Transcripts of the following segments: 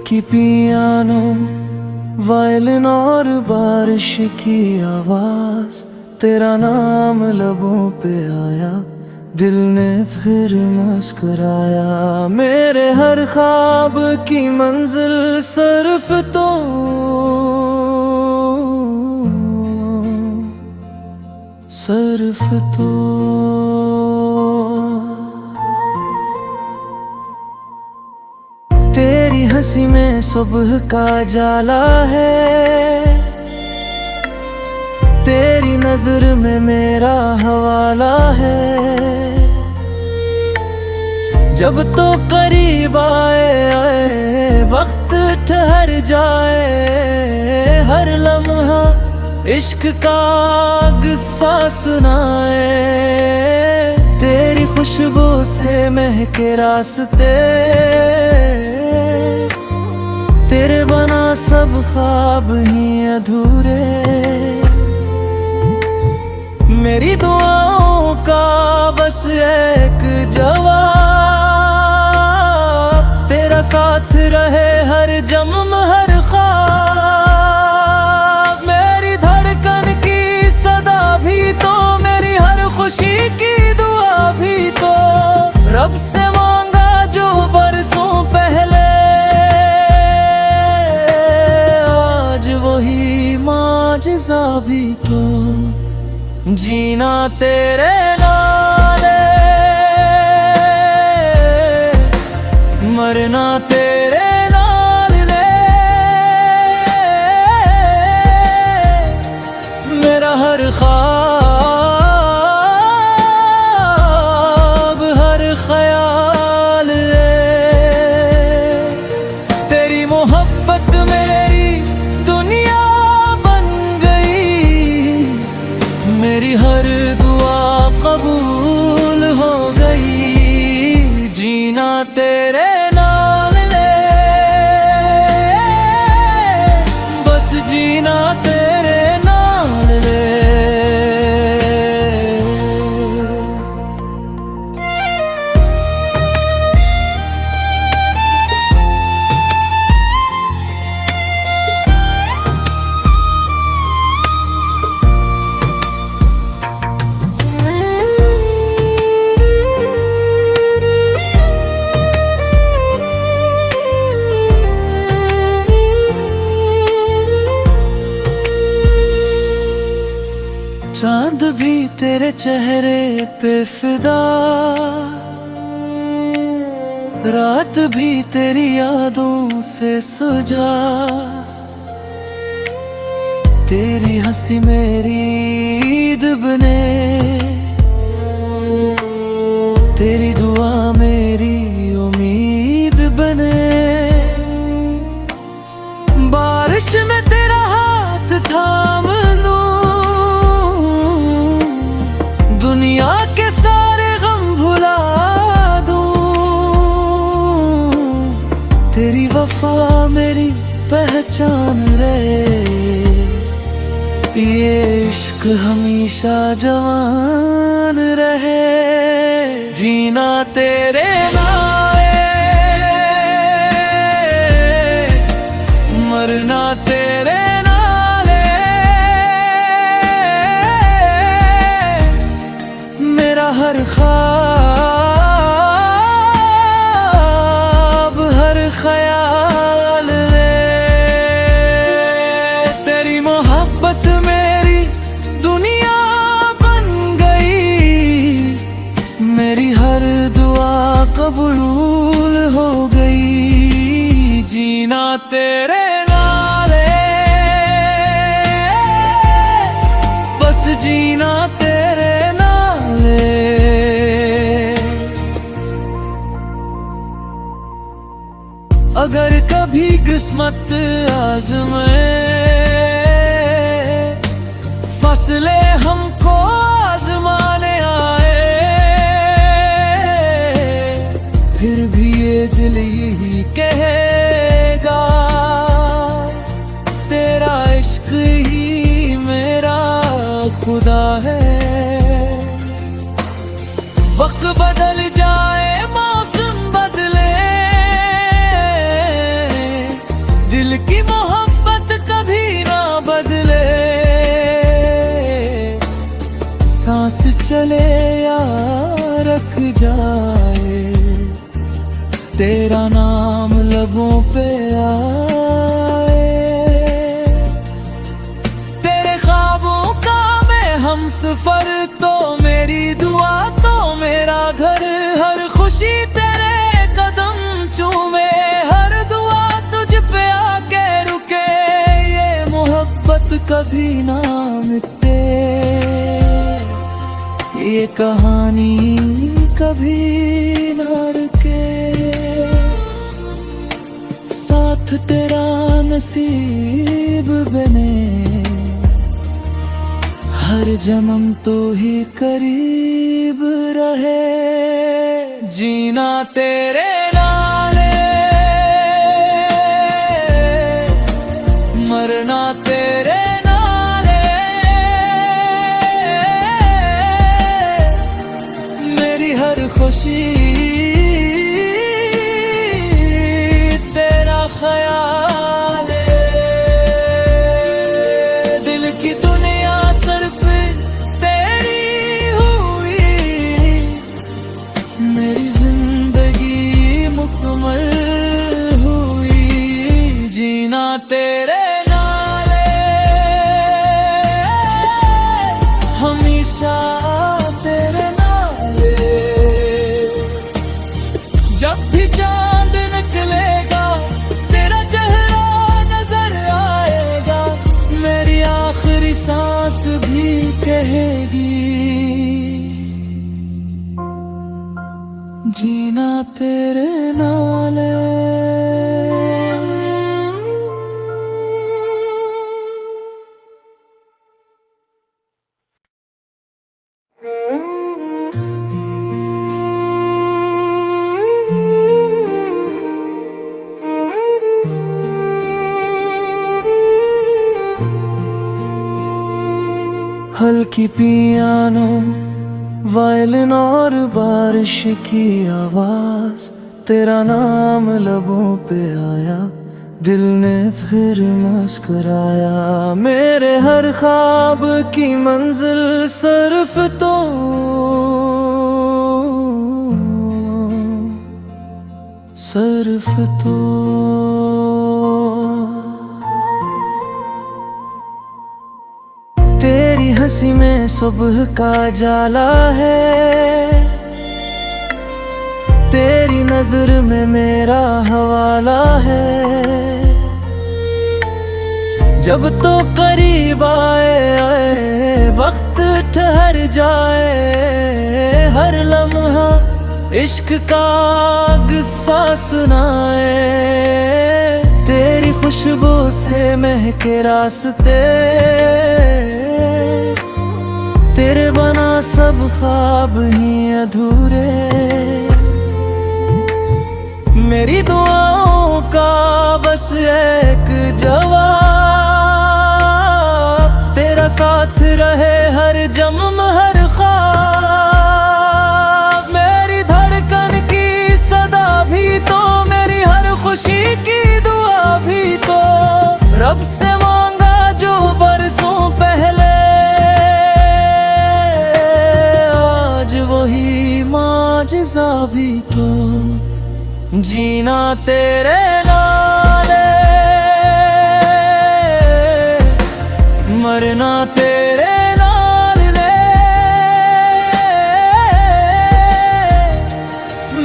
की piano, violin और बारिश की आवाज, तेरा नाम लबों पे आया, दिल ने फिर मुस्कुराया। मेरे हर ख्वाब की मंजिल सिर्फ तो, सिर्फ तो। तेरी हंसी में सुबह का जाला है, तेरी नजर में मेरा हवाला है। जब तो करीब आए वक्त ठहर जाए, हर लम्हा इश्क का किस्सा सुनाए। तेरी खुशबू से महके रास्ते, तेरे बना सब ख्वाब ही अधूरे। मेरी दुआओं का बस एक जवाब, तेरा साथ रहे हर जन्म हर ख्वाब। मेरी धड़कन की सदा भी तो, मेरी हर खुशी की दुआ भी तो, रब से मांगा जो बरसों पहले, आज वही माजिज़ा भी तो। जीना तेरे नाले, मरना तेरे नाल ले। मेरा हर ख्वाब हर ख्याल ले, तेरी मोहब्बत मेरी दुनिया बन गई। मेरी हर दुआ कबूल हो गई। जीना तेरे नाल ले, बस जीना तेरे नाल ले। चांद भी तेरे चेहरे पे फिदा, रात भी तेरी यादों से सुजा। तेरी हंसी मेरी ईद बने, तेरी दुआ मेरी उम्मीद बने। बारिश में तेरा हाथ थाम लूं, दुनिया के सारे गम भुला दूं। तेरी वफा मेरी पहचान रहे, ये इश्क हमेशा जवान रहे। जीना तेरे नाले, मरना तेरे नाले। मेरा हर ख्वाब हर ख्याल ले, तेरी मोहब्बत मेरी दुनिया बन गई। मेरी हर दुआ कबूल हो गई। जीना तेरे नाले, बस जीना तेरे नाले। अगर कभी किस्मत आज़माए, फसले हमको आज़माने आए, फिर भी ये दिल यही कहेगा, तेरा इश्क ही मेरा खुदा है। वक्त बदल जाए, मौसम बदले, जले या रख जाए, तेरा नाम लबों पे आए। तेरे ख्वाबों का मैं हमसफर, तो मेरी दुआ तो मेरा घर। हर खुशी तेरे कदम चूमे, हर दुआ तुझ पे आके रुके। ये मोहब्बत कभी ना मिटे, ये कहानी कभी ना रुके। साथ तेरा नसीब बने, हर जन्म तो ही करीब रहे। जीना तेरे नाले, मरना तेरे नाले। मेरी हर खुशी तेरा ख्याल है। दिल की दुनिया सिर्फ तेरी हुई, मेरी जिंदगी मुकम्मल हुई। जीना तेरे नाले, हमेशा तेरे नाले। जब भी चांद निकलेगा तेरा चेहरा नजर आएगा, मेरी आखिरी सांस भी कहेगी जीना तेरे नाले। हल्की पियानो, वायलिन और बारिश की आवाज। तेरा नाम लबों पे आया, दिल ने फिर मुस्कुराया। मेरे हर ख्वाब की मंजिल सिर्फ तो तेरी हंसी में सुबह का जाला है, तेरी नजर में मेरा हवाला है। जब तो करीब आए वक्त ठहर जाए, हर लम्हा इश्क का किस्सा सुनाए। तेरी खुशबू से महके रास्ते, तेरे बना सब ख्वाब ही अधूरे। मेरी दुआओं का बस एक जवाब, तेरा साथ रहे हर जन्म हर ख्वाब। मेरी धड़कन की सदा भी तो, मेरी हर खुशी की दुआ भी तो, रब से मांगा जो बरसों पहले, आज वही माजिज़ा भी तो। जीना तेरे नाले, मरना तेरे नाले।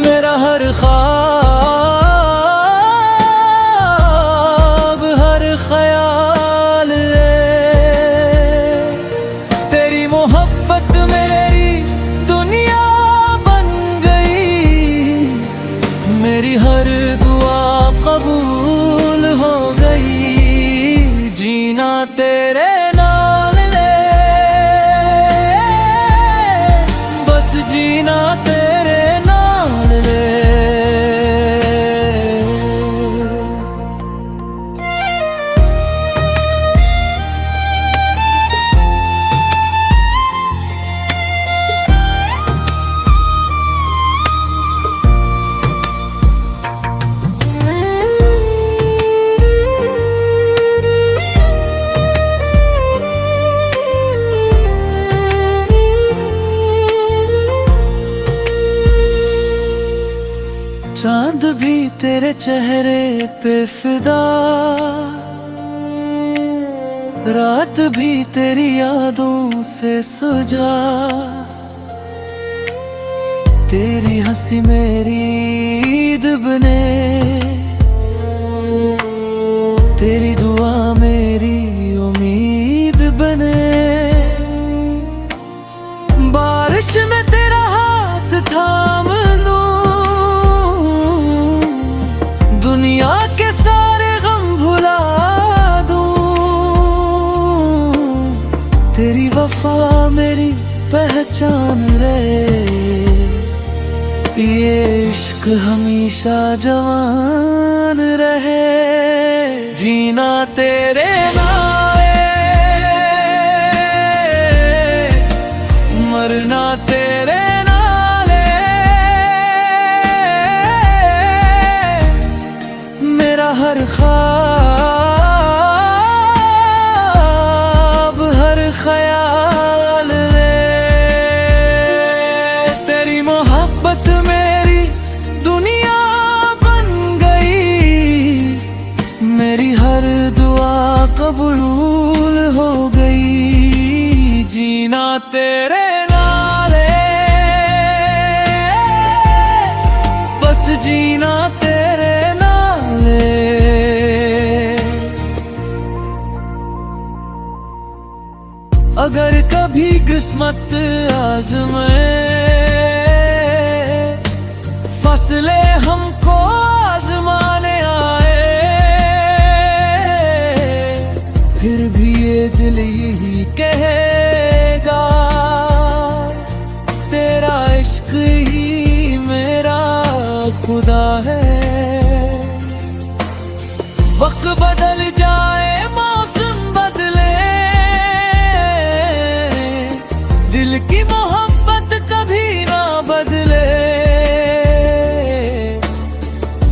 मेरा हर ख्वाब हर ख्याल है, तेरी मोहब्बत मेरी दुनिया बन गई। मेरी हर दुआ कबूल हो गई। जीना तेरे नाले, बस जीना तेरे नाले। चेहरे पे फिदा, रात भी तेरी यादों से सुजा। तेरी हंसी मेरी ईद बने, तेरी दुआ मेरी उम्मीद बने। बारिश में तेरा हाथ थाम लूं, दुनिया के सारे गम भुला दूं। तेरी वफा मेरी पहचान रहे, ये इश्क हमेशा जवान रहे। जीना तेरे नाले, मरना तेरे नाले। मेरा हर ख्वाब, हर ख्याल रे, तेरी मोहब्बत मेरी दुनिया बन गई। मेरी हर दुआ कबूल हो गई। जीना तेरे नाले, बस जीना तेरे नाले। अगर कभी किस्मत आज़माए, फसले हमको आज़माने आए, फिर भी ये दिल यही कहेगा, तेरा इश्क ही मेरा खुदा है। वक्त बदल जाए, मौसम बदले, दिल की मोहब्बत कभी ना बदले।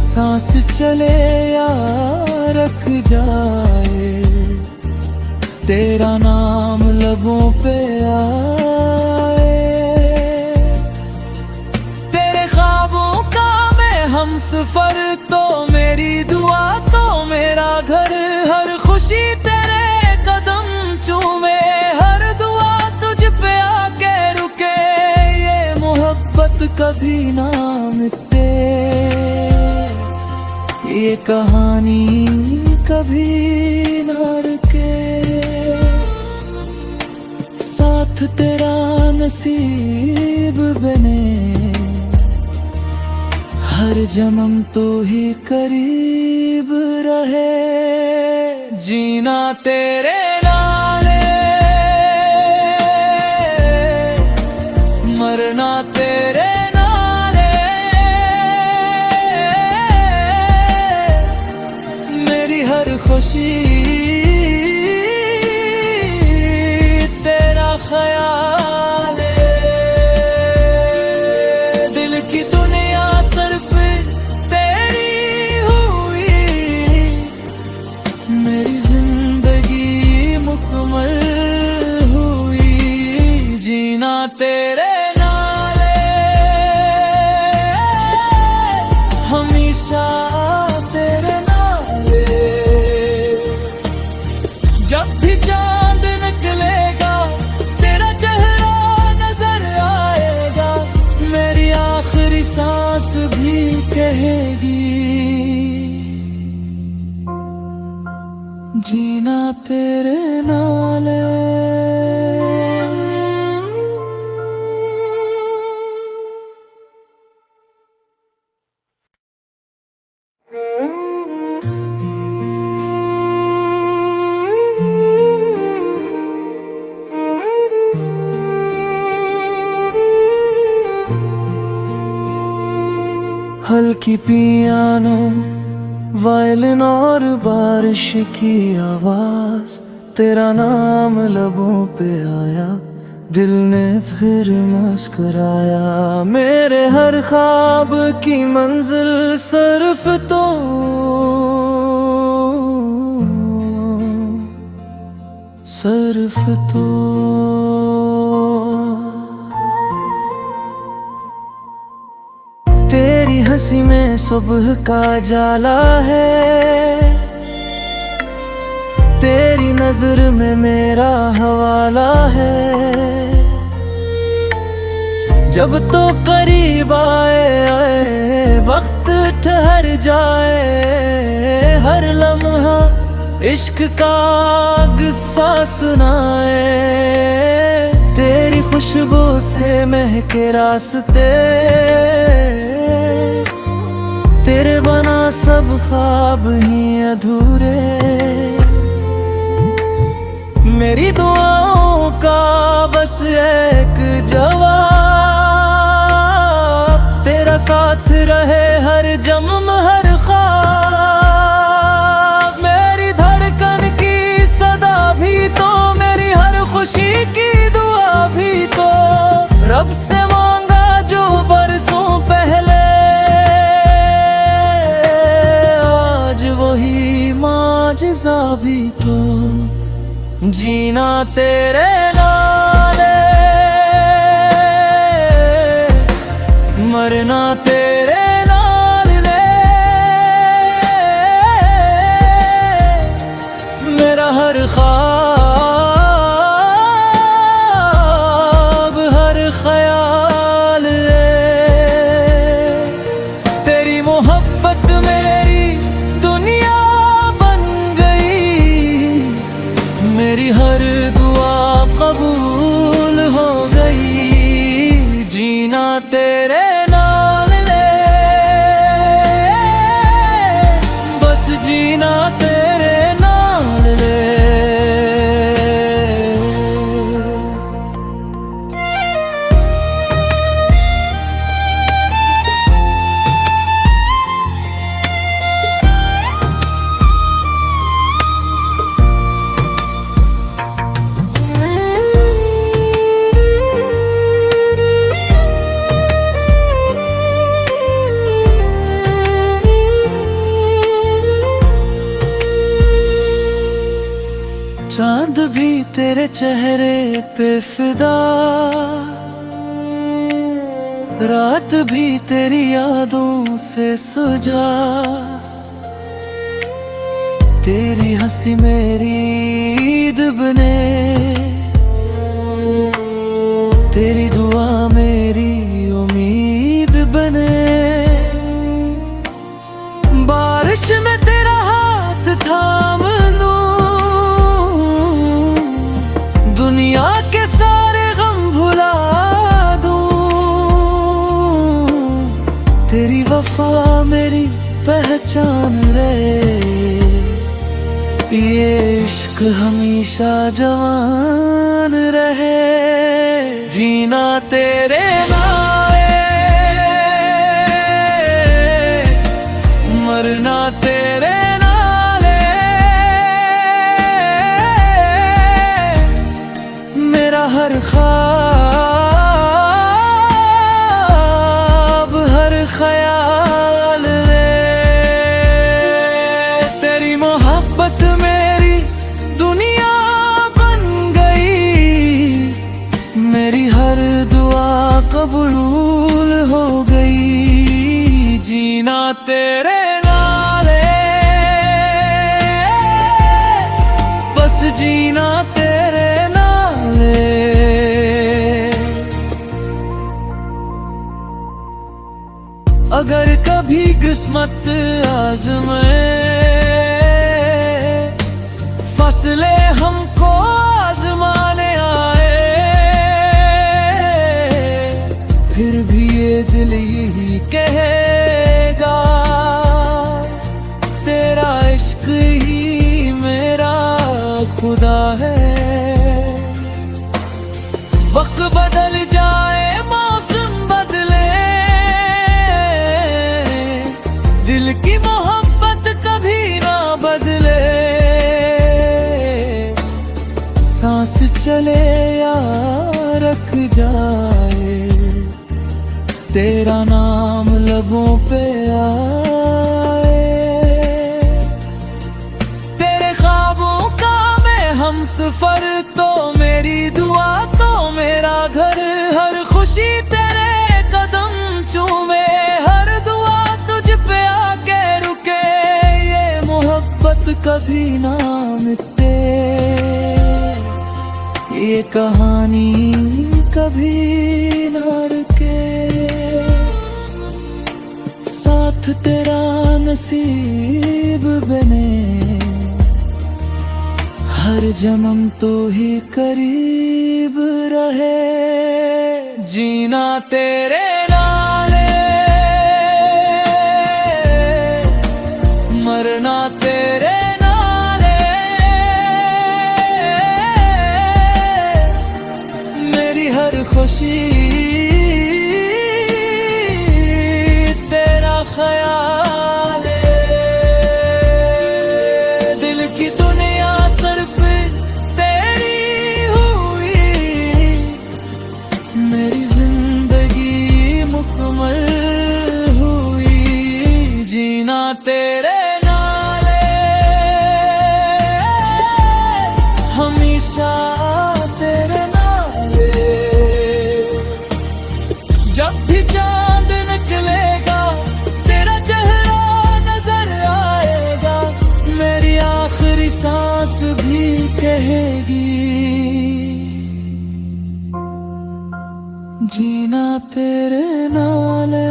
सांस चले या रख जाए, तेरा नाम लबों पे आए। तेरे ख्वाबों का मैं हमसफर, तो मेरी दुआ तो मेरा घर। हर खुशी तेरे कदम चूमे, हर दुआ तुझ पे आके रुके। ये मोहब्बत कभी ना मिटे, ये कहानी कभी ना रुके। साथ तेरा नसीब बने, हर जन्म तो ही करीब रहे। जीना तेरे नाले, मरना तेरे नाले। मेरी हर खुशी तेरा ख्याल है, दिल की दुनिया सिर्फ तेरी हुई। मेरी जिंदगी मुकम्मल हुई। जीना तेरे नाले, हमेशा तेरे नाले। जब भी चांद निकलेगा, तेरा चेहरा नजर आएगा। मेरी आखिरी सांस भी कहेगी, जीना तेरे नाले। हल्की पियानो, वायलिन और बारिश की आवाज। तेरा नाम लबों पे आया, दिल ने फिर मुस्कुराया। मेरे हर ख्वाब की मंजिल सिर्फ तो तेरी हंसी में सुबह का जाला है, तेरी नजर में मेरा हवाला है। जब तो करीब आए वक्त ठहर जाए, हर लम्हा इश्क का किस्सा सुनाए। तेरी खुशबू से महके रास्ते, तेरे बना सब ख्वाब ही अधूरे। मेरी दुआओं का बस एक जवाब, तेरा साथ रहे हर जन्म हर ख्वाब। मेरी धड़कन की सदा भी तो, मेरी हर खुशी की दुआ भी तो, रब से मांगा जो बरसों पहले, आज वही माजिज़ा भी तो। जीना तेरे नाल, मरना तेरे नाल ले। मेरा हर ख्वाब हर ख्याल है, तेरी मोहब्बत मेरी दुनिया बन गई। मेरी हर दुआ कबूल हो गई। जीना तेरे नाल ले, बस जीना तेरे नाल ले। चांद भी तेरे चेहरे पे फिदा, रात भी तेरी यादों से सुजा। तेरी हंसी मेरी ईद बने, तेरी दुआ मेरी उम्मीद बने। बारिश में तेरा हाथ थाम लूं, दुनिया के सारे गम भुला दूं। तेरी वफा मेरी पहचान रहे, ये इश्क हमेशा जवान रहे। जीना तेरे नाल, मरना तेरे नाल। मेरा हर ख्वाब हर ख्याल है, तेरी मोहब्बत मेरी दुनिया बन गई। मेरी हर दुआ कबूल हो गई। जीना तेरे नाल, बस जीना तेरे नाल। अगर कभी किस्मत आज़माए, फसले हमको आज़माने आए, फिर भी ये दिल यही कहेगा, तेरा इश्क ही मेरा खुदा है। वक्त बदल जाए मौसम बदले, दिल की मोहब्बत कभी ना बदले। सांस चले या रख जाए, तेरा नाम लबों पे आए। तेरे ख्वाबों का मैं हमसफर तो, मेरी दुआ तो मेरा घर। हर खुशी तेरे कदम चूमे, हर दुआ कभी ना मिटते, ये कहानी कभी ना रुके। साथ तेरा नसीब बने, हर जन्म तू ही करीब रहे। जीना तेरे नाले, मरना तेरे नाले, मेरी हर खुशी तेरा ख्याल है। दिल की दुनिया सिर्फ तेरी हुई, मेरी जिंदगी मुकम्मल हुई। जीना तेरे नाले, हमेशा तेरे नाले। जब भी चांद निकलेगा तेरा चेहरा नजर आएगा, मेरी आखिरी सांस भी कहेगी जीना तेरे नाले।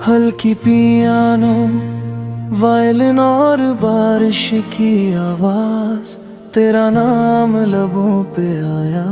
हल्की पियानो, वायलिन और बारिश की आवाज, तेरा नाम लबों पे आया।